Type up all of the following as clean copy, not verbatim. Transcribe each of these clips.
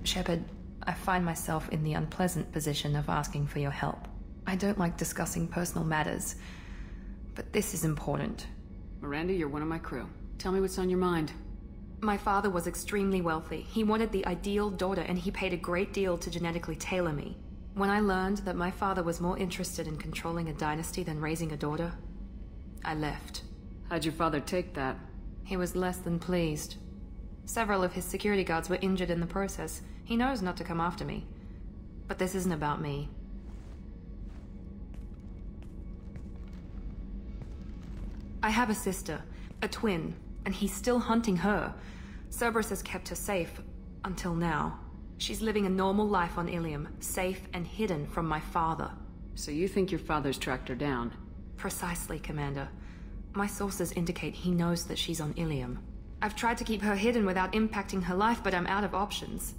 Shepard, I find myself in the unpleasant position of asking for your help. I don't like discussing personal matters, but this is important. Miranda, you're one of my crew. Tell me what's on your mind. My father was extremely wealthy. He wanted the ideal daughter, and he paid a great deal to genetically tailor me. When I learned that my father was more interested in controlling a dynasty than raising a daughter, I left. How'd your father take that? He was less than pleased. Several of his security guards were injured in the process. He knows not to come after me. But this isn't about me. I have a sister, a twin, and he's still hunting her. Cerberus has kept her safe, until now. She's living a normal life on Ilium, safe and hidden from my father. So you think your father's tracked her down? Precisely, Commander. My sources indicate he knows that she's on Ilium. I've tried to keep her hidden without impacting her life, but I'm out of options.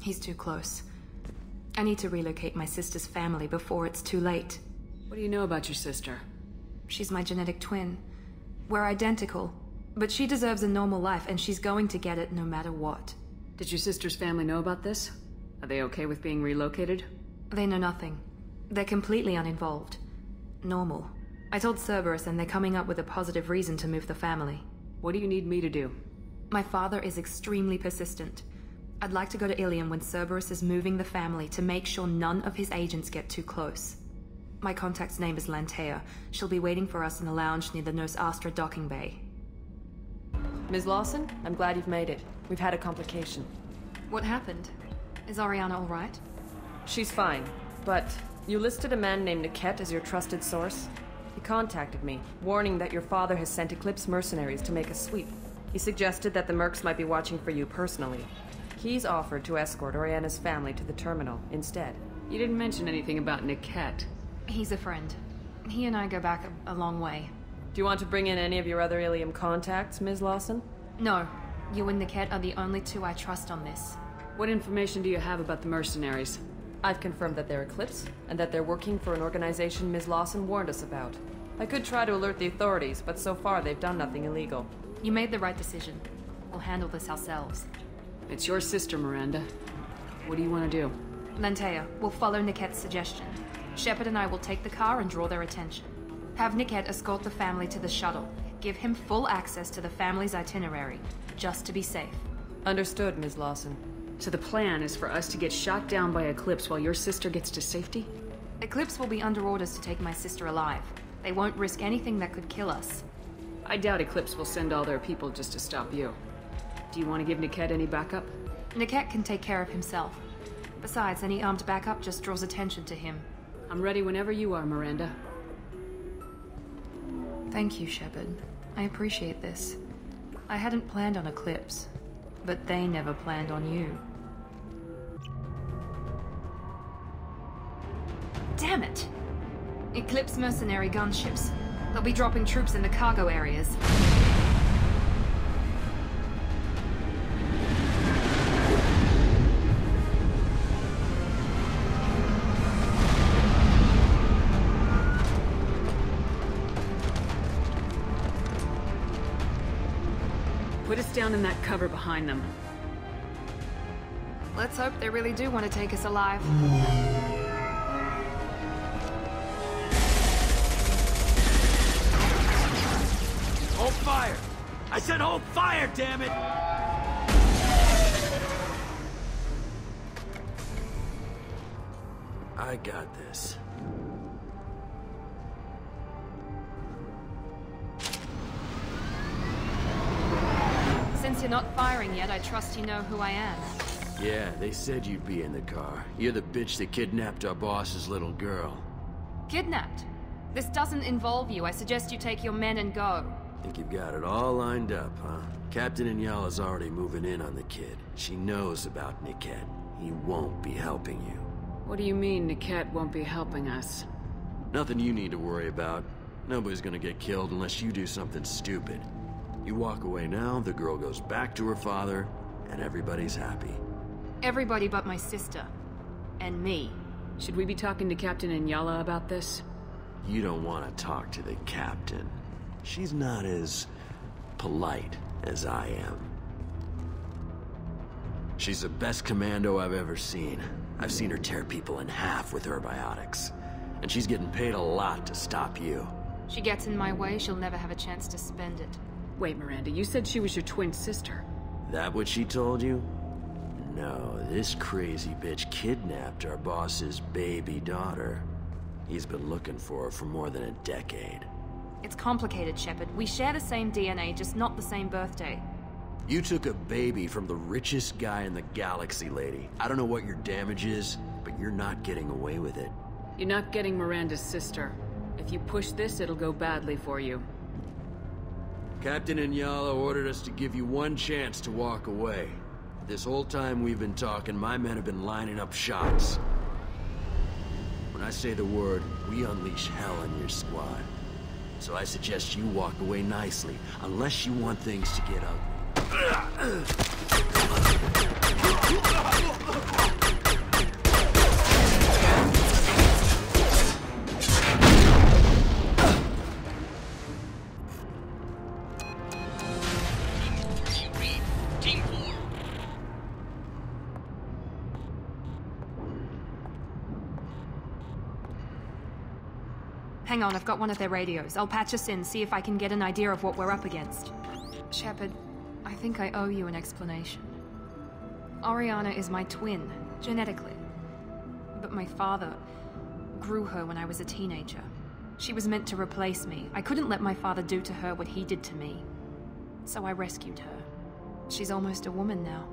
He's too close. I need to relocate my sister's family before it's too late. What do you know about your sister? She's my genetic twin. We're identical, but she deserves a normal life, and she's going to get it no matter what. Did your sister's family know about this? Are they okay with being relocated? They know nothing. They're completely uninvolved. Normal. I told Cerberus, and they're coming up with a positive reason to move the family. What do you need me to do? My father is extremely persistent. I'd like to go to Ilium when Cerberus is moving the family to make sure none of his agents get too close. My contact's name is Lantea. She'll be waiting for us in the lounge near the Nos Astra docking bay. Ms. Lawson, I'm glad you've made it. We've had a complication. What happened? Is Oriana all right? She's fine, but you listed a man named Niket as your trusted source. He contacted me, warning that your father has sent Eclipse mercenaries to make a sweep. He suggested that the mercs might be watching for you personally. He's offered to escort Oriana's family to the terminal instead. You didn't mention anything about Niket. He's a friend. He and I go back a long way. Do you want to bring in any of your other Ilium contacts, Ms. Lawson? No. You and Niket are the only two I trust on this. What information do you have about the mercenaries? I've confirmed that they're Eclipse, and that they're working for an organization Ms. Lawson warned us about. I could try to alert the authorities, but so far they've done nothing illegal. You made the right decision. We'll handle this ourselves. It's your sister, Miranda. What do you want to do? Lantea, we'll follow Niket's suggestion. Shepard and I will take the car and draw their attention. Have Niket escort the family to the shuttle. Give him full access to the family's itinerary, just to be safe. Understood, Ms. Lawson. So the plan is for us to get shot down by Eclipse while your sister gets to safety? Eclipse will be under orders to take my sister alive. They won't risk anything that could kill us. I doubt Eclipse will send all their people just to stop you. Do you want to give Niket any backup? Niket can take care of himself. Besides, any armed backup just draws attention to him. I'm ready whenever you are, Miranda. Thank you, Shepard. I appreciate this. I hadn't planned on Eclipse, but they never planned on you. Damn it! Eclipse mercenary gunships. They'll be dropping troops in the cargo areas. Put us down in that cover behind them. Let's hope they really do want to take us alive. Hold fire! I said hold fire, damn it! I got this. Since you're not firing yet, I trust you know who I am. Yeah, they said you'd be in the car. You're the bitch that kidnapped our boss's little girl. Kidnapped? This doesn't involve you. I suggest you take your men and go. Think you've got it all lined up, huh? Captain Enyala's already moving in on the kid. She knows about Niket. He won't be helping you. What do you mean Niket won't be helping us? Nothing you need to worry about. Nobody's gonna get killed unless you do something stupid. You walk away now, the girl goes back to her father, and everybody's happy. Everybody but my sister. And me. Should we be talking to Captain Enyala about this? You don't want to talk to the captain. She's not as polite as I am. She's the best commando I've ever seen. I've seen her tear people in half with her biotics. And she's getting paid a lot to stop you. She gets in my way, she'll never have a chance to spend it. Wait, Miranda, you said she was your twin sister. That what she told you? No, this crazy bitch kidnapped our boss's baby daughter. He's been looking for her for more than a decade. It's complicated, Shepard. We share the same DNA, just not the same birthday. You took a baby from the richest guy in the galaxy, lady. I don't know what your damage is, but you're not getting away with it. You're not getting Miranda's sister. If you push this, it'll go badly for you. Captain Enyala ordered us to give you one chance to walk away. This whole time we've been talking, my men have been lining up shots. When I say the word, we unleash hell on your squad. So I suggest you walk away nicely, unless you want things to get ugly. Hang on, I've got one of their radios. I'll patch us in, see if I can get an idea of what we're up against. Shepard, I think I owe you an explanation. Oriana is my twin, genetically. But my father grew her when I was a teenager. She was meant to replace me. I couldn't let my father do to her what he did to me. So I rescued her. She's almost a woman now.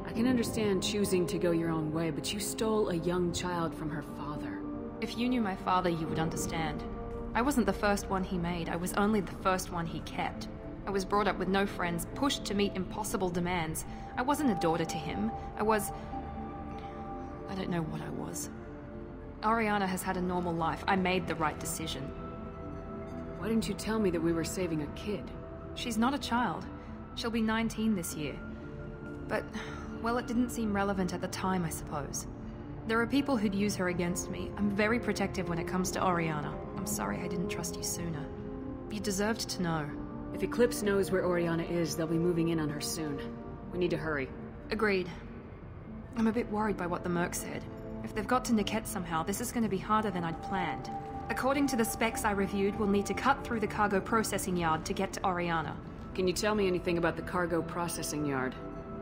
I can understand choosing to go your own way, but you stole a young child from her father. If you knew my father, you would understand. I wasn't the first one he made. I was only the first one he kept. I was brought up with no friends, pushed to meet impossible demands. I wasn't a daughter to him. I don't know what I was. Oriana has had a normal life. I made the right decision. Why didn't you tell me that we were saving a kid? She's not a child. She'll be 19 this year. But, well, it didn't seem relevant at the time, I suppose. There are people who'd use her against me. I'm very protective when it comes to Oriana. I'm sorry I didn't trust you sooner. You deserved to know. If Eclipse knows where Oriana is, they'll be moving in on her soon. We need to hurry. Agreed. I'm a bit worried by what the Merc said. If they've got to Niket somehow, this is going to be harder than I'd planned. According to the specs I reviewed, we'll need to cut through the cargo processing yard to get to Oriana. Can you tell me anything about the cargo processing yard?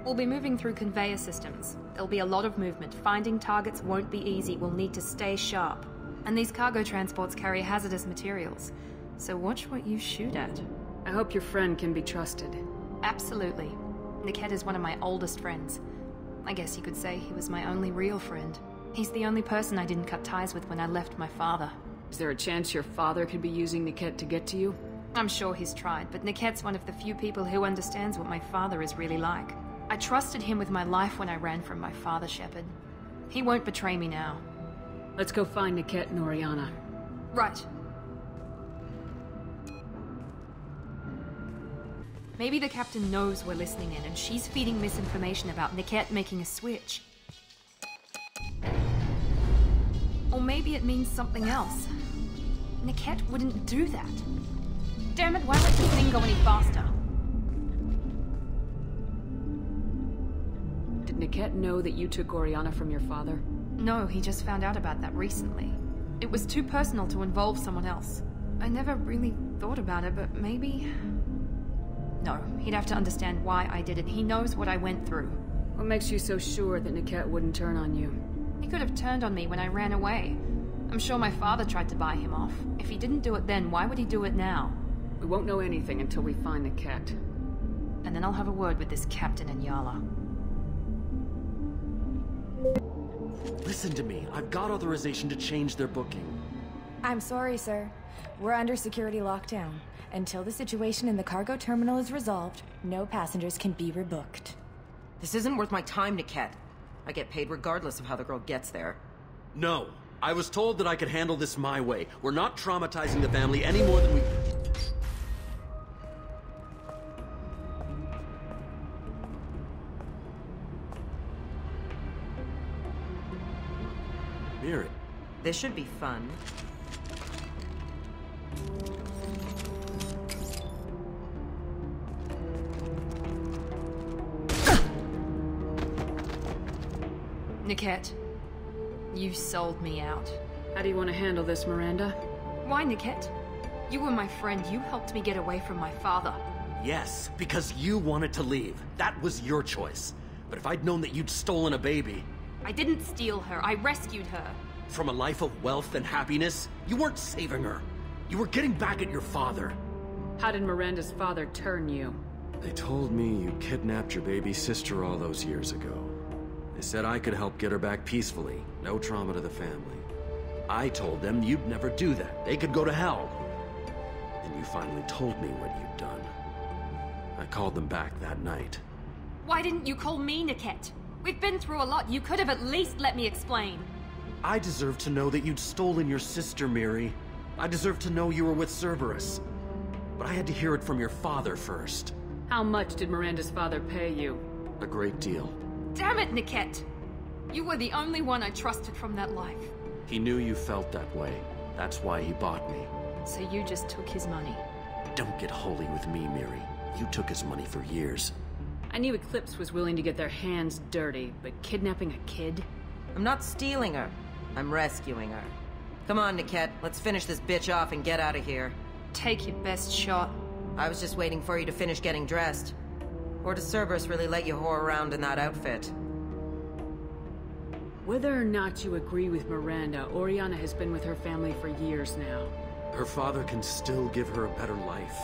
We'll be moving through conveyor systems. There'll be a lot of movement. Finding targets won't be easy. We'll need to stay sharp. And these cargo transports carry hazardous materials. So watch what you shoot at. I hope your friend can be trusted. Absolutely. Niket is one of my oldest friends. I guess you could say he was my only real friend. He's the only person I didn't cut ties with when I left my father. Is there a chance your father could be using Niket to get to you? I'm sure he's tried, but Niket's one of the few people who understands what my father is really like. I trusted him with my life when I ran from my father, Shepard. He won't betray me now. Let's go find Niket and Oriana. Right. Maybe the captain knows we're listening in and she's feeding misinformation about Niket making a switch. Or maybe it means something else. Niket wouldn't do that. Damn it, why won't this thing go any faster? Did Niket know that you took Oriana from your father? No, he just found out about that recently. It was too personal to involve someone else. I never really thought about it, but maybe... No, he'd have to understand why I did it. He knows what I went through. What makes you so sure that Niket wouldn't turn on you? He could have turned on me when I ran away. I'm sure my father tried to buy him off. If he didn't do it then, why would he do it now? We won't know anything until we find Niket. And then I'll have a word with this Captain Enyala. Listen to me. I've got authorization to change their booking. I'm sorry, sir. We're under security lockdown. Until the situation in the cargo terminal is resolved, no passengers can be rebooked. This isn't worth my time, Niket. I get paid regardless of how the girl gets there. No. I was told that I could handle this my way. We're not traumatizing the family any more than we... Miranda. This should be fun. Niket, you sold me out. How do you want to handle this, Miranda? Why, Niket? You were my friend. You helped me get away from my father. Yes, because you wanted to leave. That was your choice. But if I'd known that you'd stolen a baby... I didn't steal her. I rescued her. From a life of wealth and happiness, you weren't saving her. You were getting back at your father. How did Miranda's father turn you? They told me you kidnapped your baby sister all those years ago. They said I could help get her back peacefully. No trauma to the family. I told them you'd never do that. They could go to hell. Then you finally told me what you'd done. I called them back that night. Why didn't you call me, Niket? We've been through a lot. You could have at least let me explain. I deserve to know that you'd stolen your sister, Miri. I deserve to know you were with Cerberus. But I had to hear it from your father first. How much did Miranda's father pay you? A great deal. Damn it, Niket! You were the only one I trusted from that life. He knew you felt that way. That's why he bought me. So you just took his money. Don't get holy with me, Miri. You took his money for years. I knew Eclipse was willing to get their hands dirty, but kidnapping a kid? I'm not stealing her. I'm rescuing her. Come on, Niket. Let's finish this bitch off and get out of here. Take your best shot. I was just waiting for you to finish getting dressed. Or does Cerberus really let you whore around in that outfit? Whether or not you agree with Miranda, Oriana has been with her family for years now. Her father can still give her a better life.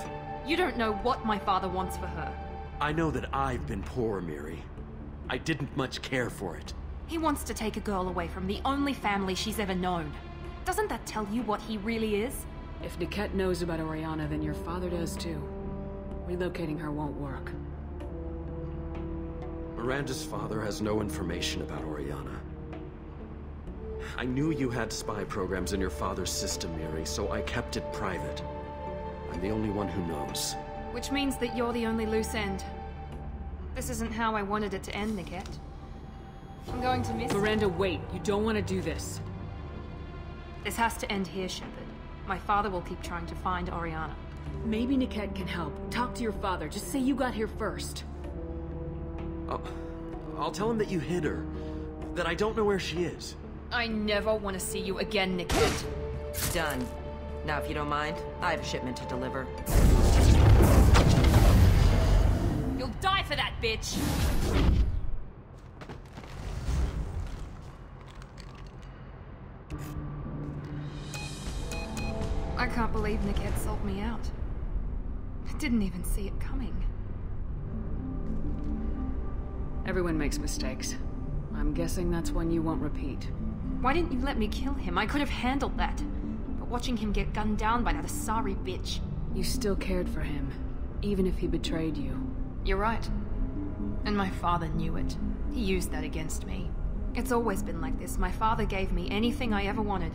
You don't know what my father wants for her. I know that I've been poor, Miri. I didn't much care for it. He wants to take a girl away from the only family she's ever known. Doesn't that tell you what he really is? If Niket knows about Oriana, then your father does too. Relocating her won't work. Miranda's father has no information about Oriana. I knew you had spy programs in your father's system, Miri, so I kept it private. I'm the only one who knows. Which means that you're the only loose end. This isn't how I wanted it to end, Niket. I'm going to miss... Miranda, wait. You don't want to do this. This has to end here, Shepard. My father will keep trying to find Oriana. Maybe Niket can help. Talk to your father. Just say you got here first. I'll tell him that you hid her. That I don't know where she is. I never want to see you again, Niket. Done. Now, if you don't mind, I have a shipment to deliver. You'll die for that, bitch! I can't believe Niket sold me out. I didn't even see it coming. Everyone makes mistakes. I'm guessing that's one you won't repeat. Why didn't you let me kill him? I could have handled that. But watching him get gunned down by that Asari bitch... You still cared for him, even if he betrayed you. You're right. And my father knew it. He used that against me. It's always been like this. My father gave me anything I ever wanted.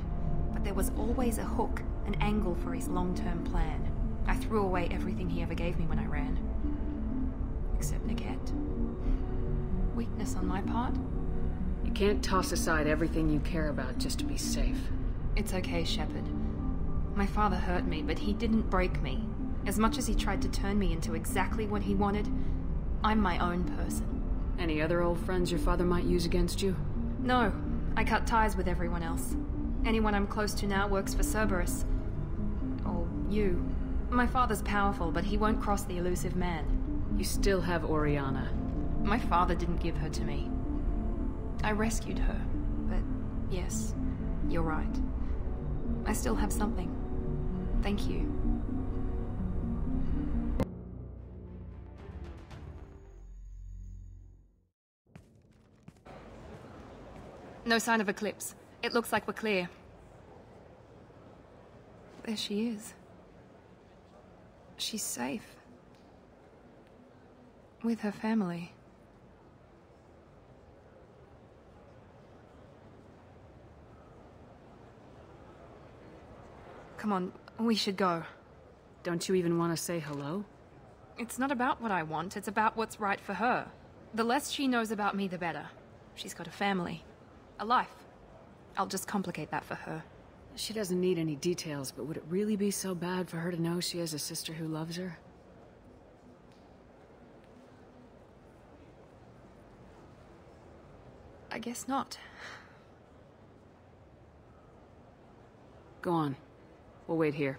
But there was always a hook, an angle for his long-term plan. I threw away everything he ever gave me when I ran. Except Niket. Weakness on my part? You can't toss aside everything you care about just to be safe. It's okay, Shepard. My father hurt me, but he didn't break me. As much as he tried to turn me into exactly what he wanted, I'm my own person. Any other old friends your father might use against you? No, I cut ties with everyone else. Anyone I'm close to now works for Cerberus. Or you. My father's powerful, but he won't cross the elusive man. You still have Oriana. My father didn't give her to me. I rescued her, but yes, you're right. I still have something. Thank you. No sign of Eclipse. It looks like we're clear. There she is. She's safe. With her family. Come on, we should go. Don't you even want to say hello? It's not about what I want, it's about what's right for her. The less she knows about me, the better. She's got a family. A life. I'll just complicate that for her. She doesn't need any details, but would it really be so bad for her to know she has a sister who loves her? I guess not. Go on. We'll wait here.